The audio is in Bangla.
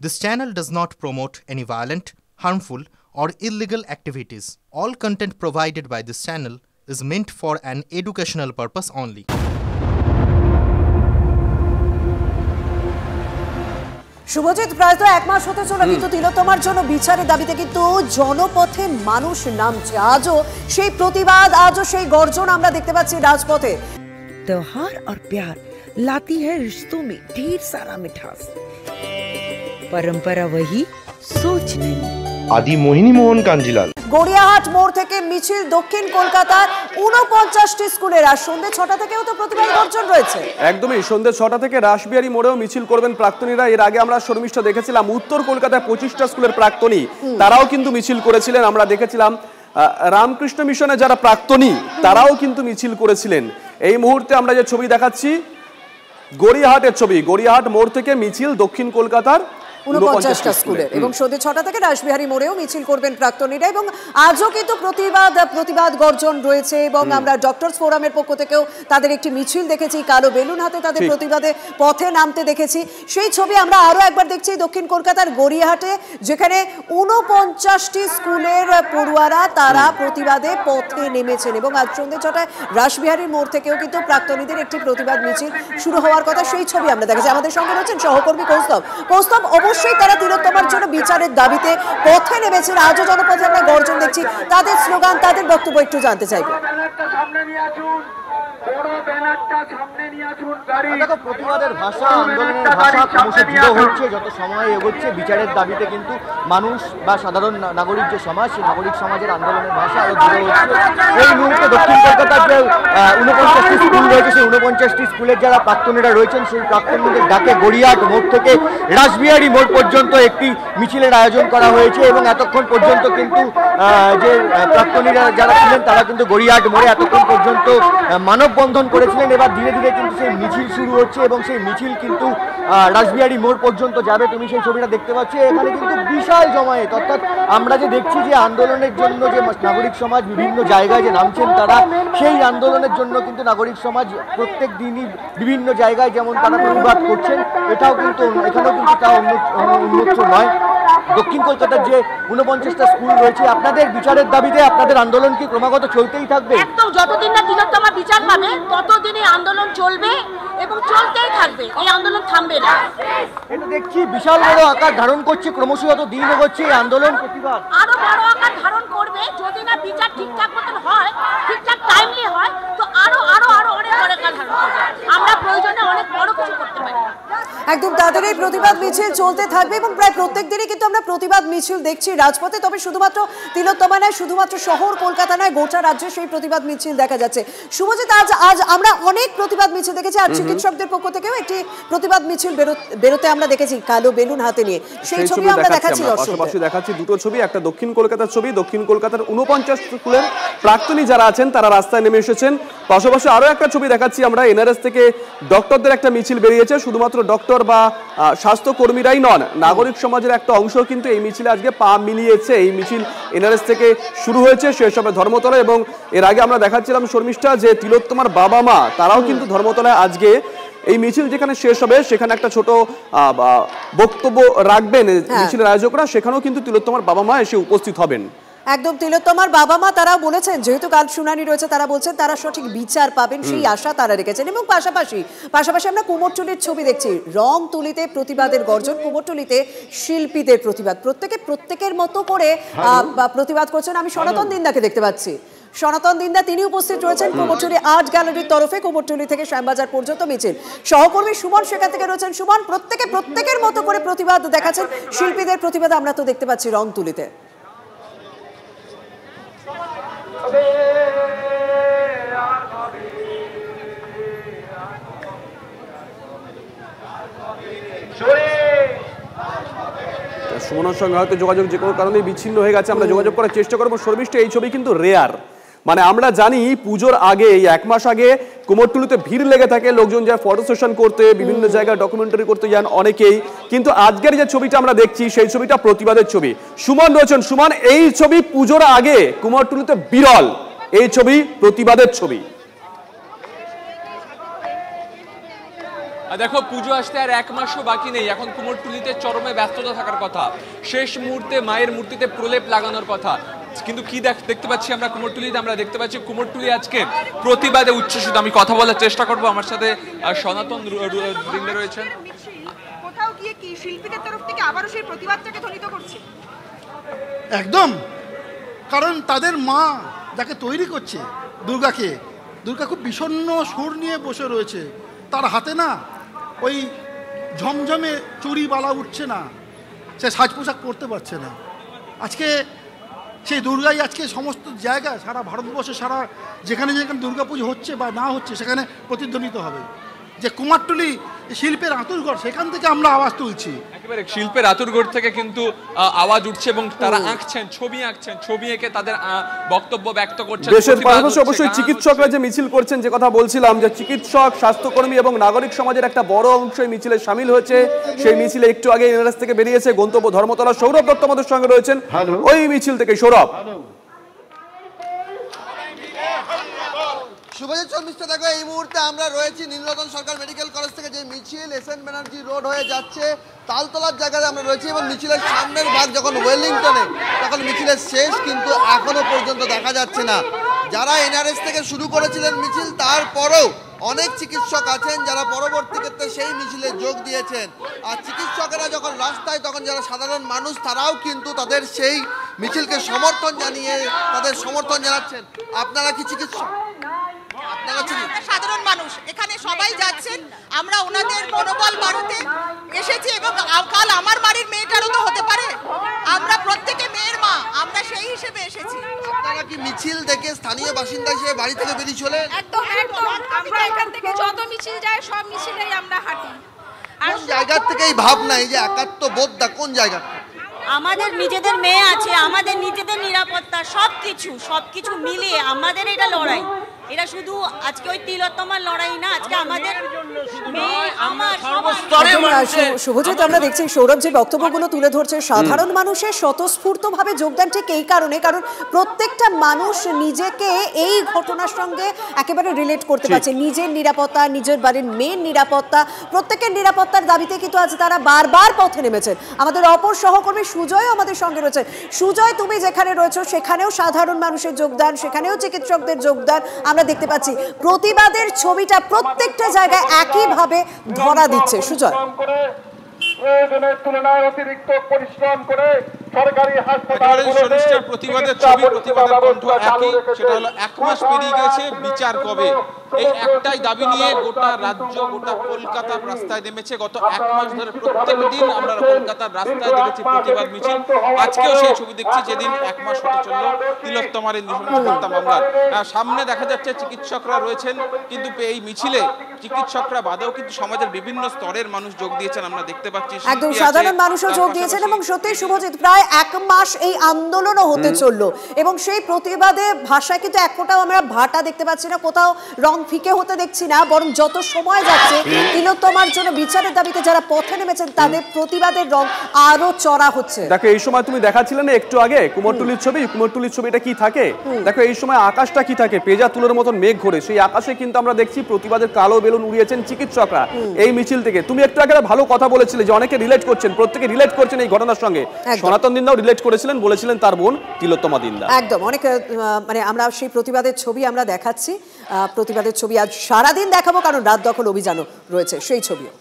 This channel does not promote any violent, harmful, or illegal activities. All content provided by this channel is meant for an educational purpose only. Subhajit প্রায় তো এক মাস হতে চলে কিন্তু তিলোত্তমার জন্য বিচারের দাবিতে কিন্তু জনপথে মানুষ নামছে। আজও সেই প্রতিবাদ, আজও সেই গর্জন আমরা দেখতে পাচ্ছি রাজপথে। त्योहार और प्यार लाती है रिश्तों में ढेर सारा मिठास। परंपरा वही, सोच नहीं। आदि मोहिनी मोहन कांजीलाल। গড়িয়াহাট মোড় থেকে মিছিল দক্ষিণ কলকাতার 49টি স্কুলের। আর সন্ধ্যে 6টা থেকেও তো প্রতিবাদ গর্জন রয়েছে। একদমই সন্ধ্যে 6টা থেকে রাসবিহারী মোড়েও মিছিল করবেন প্রাক্তনীরা। এর আগে আমরা শর্মিষ্ঠা দেখেছিলাম উত্তর কলকাতায় 25টা স্কুলের প্রাক্তনী তারাও কিন্তু মিছিল করেছিলেন। আমরা দেখেছিলাম রামকৃষ্ণ মিশনে যারা প্রাক্তনী তারাও কিন্তু মিছিল করেছিলেন। এই মুহূর্তে আমরা যে ছবি দেখাচ্ছি গড়িয়াহাটের ছবি, গড়িয়াহাট মোড় থেকে মিছিল দক্ষিণ কলকাতার 49টা স্কুলের এবং সন্ধ্যে 6টা থেকে রাসবিহারী মোড়েও মিছিল করবেন প্রাক্তনীরা। এবং আজও কিন্তু প্রতিবাদ গর্জন রয়েছে এবং আমরা ডক্টরস ফোরামের পক্ষ থেকেও তাদের একটি মিছিল দেখেছি, কালো বেলুন হাতে তাদের প্রতিবাদে পথে নামতে দেখেছি। সেই ছবি আমরা আরো একবার দেখছি দক্ষিণ কলকাতার গড়িয়াহাটে, যেখানে 49টি স্কুলের পড়ুয়ারা তারা প্রতিবাদে পথে নেমেছেন। এবং আজ সন্ধ্যে 6টায় রাসবিহারী মোড় থেকেও কিন্তু প্রাক্তনীদের একটি প্রতিবাদ মিছিল শুরু হওয়ার কথা, সেই ছবি আমরা দেখেছি। আমাদের সঙ্গে রয়েছেন সহকর্মী কৌস্তব। অবশ্যই তারা তিলোত্তমার জন্য বিচারের দাবিতে পথে নেমেছেন। আজও জনপথে আমরা গর্জন দেখছি, তাদের স্লোগান, তাদের বক্তব্য একটু জানতে চাইব। দেখো, প্রতিবাদের ভাষা, আন্দোলনের ভাষা ক্রমশ দৃঢ় হচ্ছে যত সময় এগোচ্ছে। বিচারের দাবিতে কিন্তু মানুষ বা সাধারণ নাগরিক যে সমাজ, সেই নাগরিক সমাজের আন্দোলনের ভাষা আরো দৃঢ় হচ্ছে। এই মুহূর্তে দক্ষিণ কলকাতার যে 49টি স্কুল রয়েছে, সেই 49টি স্কুলের যারা প্রাক্তনীরা রয়েছেন, সেই প্রাক্তনীদের ডাকে গড়িয়াহাট মোড় থেকে রাসবিহারী মোড় পর্যন্ত একটি মিছিলের আয়োজন করা হয়েছে। এবং এতক্ষণ পর্যন্ত কিন্তু যে প্রাক্তনীরা যারা ছিলেন তারা কিন্তু গড়িয়াহাট মোড়ে এতক্ষণ পর্যন্ত মানববন্ধন করেছিলেন। এবার ধীরে ধীরে কিন্তু সেই মিছিল শুরু হচ্ছে এবং সেই মিছিল কিন্তু রাসবিহারী মোড় পর্যন্ত যাবে। তুমি সেই ছবিটা দেখতে পাচ্ছ, এখানে কিন্তু বিশাল জমায়েত। অর্থাৎ আমরা যে দেখছি যে আন্দোলনের জন্য যে নাগরিক সমাজ বিভিন্ন জায়গায় যে নামছেন তারা, সেই আন্দোলনের জন্য কিন্তু নাগরিক সমাজ প্রত্যেক দিনই বিভিন্ন জায়গায় যেমন তারা প্রতিবাদ করছেন, এখানেও কিন্তু তা উন্মুক্ত নয়। দক্ষিণ কলকাতার যে 49টা স্কুল রয়েছে, আপনাদের বিচারের দাবিতে আপনাদের আন্দোলন কি ক্রমাগত চলতেই থাকবে? একদম, যতদিন না তিলোত্তমা বিচার পাবে ততদিনই আন্দোলন চলবে এবং চলতেই থাকবে, এই আন্দোলন থামবে না। এটা দেখছি বিশাল বড় আকার ধারণ করছে, ক্রমশ যত দিন এগোচ্ছে এই আন্দোলন প্রতিবাদ আরো বড় আকার ধারণ করবে। যদি না বিচার ঠিকঠাক মতন হয়, ঠিকঠাক টাইমলি হয়, তো আরো অনেক বড় আকার ধারণ করবে। আমরা প্রয়োজনে অনেক বড় কিছু করতে পারি। একদম, তাদের এই প্রতিবাদ মিছিল চলতে থাকবে এবং প্রায় প্রত্যেক দিনই কিন্তু আমরা প্রতিবাদ মিছিল দেখছি রাজপথে। তবে শুধুমাত্র তিলোত্তমা নয়, শুধুমাত্র শহর কলকাতা নয়, গোটা রাজ্যে সেই প্রতিবাদ মিছিল দেখা যাচ্ছে। শুভজিৎ, আজ আমরা অনেক প্রতিবাদ মিছিল দেখেছি। আজ চিকিৎসকদের পক্ষ থেকেও একটি প্রতিবাদ মিছিল বেরোতে আমরা দেখেছি কালো বেলুন হাতে নিয়ে। সেই ছবি আমরা দেখাচ্ছি, পাশাপাশি দেখাচ্ছি দুটো ছবি, একটা দক্ষিণ কলকাতার ছবি। দক্ষিণ কলকাতার 49 স্কুলের প্রাক্তনী যারা আছেন তারা রাস্তায় নেমে এসেছেন। পাশাপাশি আরো একটা ছবি দেখাচ্ছি আমরা, এনআরএস থেকে ডক্টরদের একটা মিছিল বেরিয়েছে। শুধুমাত্র ডক্টর বা স্বাস্থ্যকর্মীরাই নন, নাগরিক সমাজের একটা অংশ কিন্তু এই মিছিলে আজকে পা মিলিয়েছে। এই মিছিল এনআরএস থেকে শুরু হয়েছে, শেষ হবে ধর্মতলায়। এবং এর আগে আমরা দেখাচ্ছিলাম শর্মিষ্ঠা যে তিলোত্তমার বাবা মা তারাও কিন্তু ধর্মতলায় আজকে এই মিছিল যেখানে শেষ হবে সেখানে একটা ছোট বক্তব্য রাখবেন মিছিলের আয়োজকরা, সেখানেও কিন্তু তিলোত্তমার বাবা মা এসে উপস্থিত হবেন। একদম, তিলোত্তমার বাবা মা তারা বলেছেন যেহেতু কাল শুনানি রয়েছে, তারা বলছেন তারা সঠিক বিচার পাবেন, সেই আশা তারা রেখেছেন। এবং পাশাপাশি আমরা কুমোরটুলির ছবি দেখছি, রংতুলিতে প্রতিবাদের গর্জন, কুমোরটুলিতে শিল্পীদের প্রতিবাদ, প্রত্যেকের মতো করে প্রতিবাদ করছেন। আমি সনাতন দিন্দাকে দেখতে পাচ্ছি, সনাতন দিন্দা তিনি উপস্থিত রয়েছেন কুমোরটুলি আর্ট গ্যালারির তরফে। কুমোরটুলি থেকে শ্যামবাজার পর্যন্ত মিছিল। সহকর্মী সুমন সেখান থেকে রয়েছেন। সুমন, প্রত্যেকের মতো করে প্রতিবাদ দেখাচ্ছেন, শিল্পীদের প্রতিবাদ আমরা তো দেখতে পাচ্ছি রংতুলিতে। সুমনের সঙ্গে হয়তো যোগাযোগ যে কোনো কারণে বিচ্ছিন্ন হয়ে গেছে, আমরা যোগাযোগ করার চেষ্টা করবো। শর্মিষ্ঠা, এই ছবি কিন্তু রেয়ার, মানে আমরা জানি পুজোর আগে এই এক মাস আগে কুমোরটুলিতে ভিড় লেগে থাকে, লোকজন যায় ফটো সেশন করতে, বিভিন্ন জায়গায় ডকুমেন্টারি করতে যান অনেকেই। কিন্তু আজকের যে ছবিটা আমরা দেখছি সেই ছবিটা প্রতিবাদের ছবি। সুমন রয়েছেন। সুমন, এই ছবি পুজোর আগে কুমোরটুলিতে বিরল, এই ছবি প্রতিবাদের ছবি। দেখো পুজো আসতে আর 1 মাসও বাকি নেই, এখন কুমোরটুলিতে চরমে ব্যস্ততা থাকার কথা, শেষ মুহূর্তে মায়ের মূর্তিতে প্রলেপ লাগানোর কথা, কিন্তু কি দেখতে পাচ্ছি আমরা কুমোরটুলিতে? আমরা দেখতে পাচ্ছি কুমোরটুলি আজকে প্রতিবাদে উচ্ছ্বসিত। আমি কথা বলার চেষ্টা করব, আমার সাথে সনাতন বৃন্দে রয়েছেন। কোথাও গিয়ে কি শিল্পীদের তরফ থেকে আবারও সেই প্রতিবাদটাকে ধ্বনিত করছে? একদম, কারণ তাদের মা যাকে তৈরি করছে দুর্গাকে, দুর্গা খুব বিষণ্ণ সুর নিয়ে বসে রয়েছে, তার হাতে না ওই ঝমঝমে চুড়ি বালা উঠছে না, সে সাজ পোশাক পরতে পারছে না। আজকে সেই দুর্গাই আজকে সমস্ত জায়গায় সারা ভারতবর্ষে সারা যেখানে যেখানে দুর্গাপুজো হচ্ছে বা না হচ্ছে সেখানে প্রতিধ্বনিত হবে যে কুমারটুলি শিল্পের আতুরঘর, সেখান থেকে আমরা আওয়াজ তুলছি। একেবারে শিল্পের আতুরঘর থেকে কিন্তু আওয়াজ উঠছে এবং তারা আঁকছেন, ছবি এঁকে তাদের বক্তব্য ব্যক্ত করছেন। দেশের পাশাপাশি অবশ্যই চিকিৎসকরা যে মিছিল করছেন, যে কথা বলছিলাম, যে চিকিৎসক, স্বাস্থ্যকর্মী এবং নাগরিক সমাজের একটা বড় অংশ এই মিছিলে সামিল হয়েছে। সেই মিছিলে একটু আগে এনআরএস থেকে বেরিয়েছে গন্তব্য ধর্মতলা। সৌরভ দত্ত আমাদের সঙ্গে রয়েছেন ওই মিছিল থেকে। সৌরভ, শুভজিৎ শর্মিষ্ঠা, দেখো এই মুহূর্তে আমরা রয়েছি নীলরতন সরকার মেডিকেল কলেজ থেকে যে মিছিল এসএন ব্যানার্জি রোড হয়ে যাচ্ছে তালতলার জায়গায় আমরা রয়েছি, এবং মিছিলের সামনের ভাগ যখন ওয়েলিংটনে তখন মিছিলের শেষ কিন্তু এখনো পর্যন্ত দেখা যাচ্ছে না। যারা এনআরএস থেকে শুরু করেছিলেন মিছিল, তারপরেও অনেক চিকিৎসক আছেন যারা পরবর্তী ক্ষেত্রে সেই মিছিলে যোগ দিয়েছেন। আর চিকিৎসকেরা যখন রাস্তায়, তখন যারা সাধারণ মানুষ তারাও কিন্তু তাদের সেই মিছিলকে সমর্থন জানিয়ে তাদের সমর্থন জানাচ্ছেন। আপনারা কি চিকিৎসক? সাধারণ মানুষ এখানে সবাই যাচ্ছেন, আমরা ওনাদের মনোবল বাড়াতে এসেছি এবং কাল আমার বাড়ির মেয়েটারও তো হতে পারে, আমরা প্রত্যেকে মেয়ের মা, আমরা সেই হিসেবে এসেছি। আপনারা কি মিছিল দেখে স্থানীয় বাসিন্দা হিসেবে বাড়ি থেকে বেরিয়ে চলে? একদম একদম, আমরা এখান থেকে যত মিছিল যায় সব মিছিলেই আমরা হাঁটি। আর জায়গার থেকে এই ভাবনা, এই যে একাত্মবোধটা কোন জায়গা? আমাদের নিজেদের মেয়ে আছে, আমাদের নিজেদের নিরাপত্তা, সবকিছু মিলিয়ে আমাদের এটা লড়াই। এটা শুধু আজকে ওই তিলোত্তমার লড়াই না, আজকে আমাদের শুভজিৎ, আমরা দেখছি সৌরভ যে বক্তব্যগুলো তুলে ধরছে, সাধারণ মানুষের স্বতঃস্ফূর্তভাবে যোগদান ঠিক এই কারণে, কারণ প্রত্যেকটা মানুষ নিজেকে এই ঘটনার সঙ্গে একেবারে রিলেট করতে পারছে। নিজের নিরাপত্তা, নিজের বাড়ির মেয়ের নিরাপত্তা, প্রত্যেকের নিরাপত্তার দাবিতে কিন্তু আজ তারা বারবার পথে নেমেছেন। আমাদের অপর সহকর্মী সুজয় আমাদের সঙ্গে রয়েছে। সুজয়, তুমি যেখানে রয়েছো সেখানেও সাধারণ মানুষের যোগদান, সেখানেও চিকিৎসকদের যোগদান আমরা দেখতে পাচ্ছি। প্রতিবাদের ছবিটা প্রত্যেকটা জায়গায় একইভাবে ধরা দিচ্ছে। সুজয়, প্রয়োজনের তুলনায় অতিরিক্ত পরিশ্রম করে সরকারি হাসপাতাল প্রতিবাদের ছবি, প্রতিবাদের কণ্ঠ একই, সেটা হলো 1 মাস পেরিয়ে গেছে, বিচার কবে? এই একটাই দাবি নিয়ে গোটা রাজ্য, গোটা কলকাতার রাস্তায় নেমেছে। গত 1 মাস ধরে প্রত্যেক দিন আমরা কলকাতার রাস্তায় দেখেছি প্রতিবাদ মিছিল। আজকেও সেই ছবি দেখছি, যেদিন 1 মাস হতে চলল তিলোত্তমার হত্যা মামলার। সামনে দেখা যাচ্ছে চিকিৎসকরা রয়েছেন, কিন্তু এই মিছিলে চিকিৎসকরা বাদেও কিন্তু সমাজের বিভিন্ন স্তরের মানুষ যোগ দিয়েছেন, আমরা দেখতে পাচ্ছি। একদম সাধারণ মানুষও যোগ দিয়েছেন এবং সত্যি শুভজিৎ, প্রায় 1 মাস এই আন্দোলনও হতে চললো এবং সেই প্রতিবাদে ভাষায় কিন্তু এক ফোঁটাও আমরা ভাটা দেখতে পাচ্ছি না, কোথাও রং ফিকে হতে দেখছি না, বরং যত সময় যাচ্ছে তিলোত্তমার জন্য বিচারের দাবিতে যারা পথে নেমেছেন তাদের প্রতিবাদের রং আরো চড়া হচ্ছে। দেখো এই সময় তুমি দেখাচ্ছিলে না একটু আগে কুমোরটুলির ছবি, কুমোরটুলির ছবিটা কি থাকে, দেখো এই সময় আকাশটা কি থাকে, পেজা তুলোর মতন মেঘ ঘোরে, সেই আকাশে কিন্তু আমরা দেখছি প্রতিবাদের কালো বেলুন উড়িয়েছেন চিকিৎসকরা এই মিছিল থেকে। তুমি একটু আগে ভালো কথা বলেছিলে যে অনেকে রিলেট করছেন, প্রত্যেকে রিলেট করছেন এই ঘটনার সঙ্গে। সনাতন দিন্দাও রিলেট করেছিলেন, বলেছিলেন তার বোন তিলোত্তমা দিন্দা। একদম, অনেক মানে আমরা সেই প্রতিবাদের ছবি আমরা দেখাচ্ছি, প্রতিবাদের ছবি আজ সারাদিন দেখাবো, কারণ রাত দখল অভিযানও রয়েছে সেই ছবিও।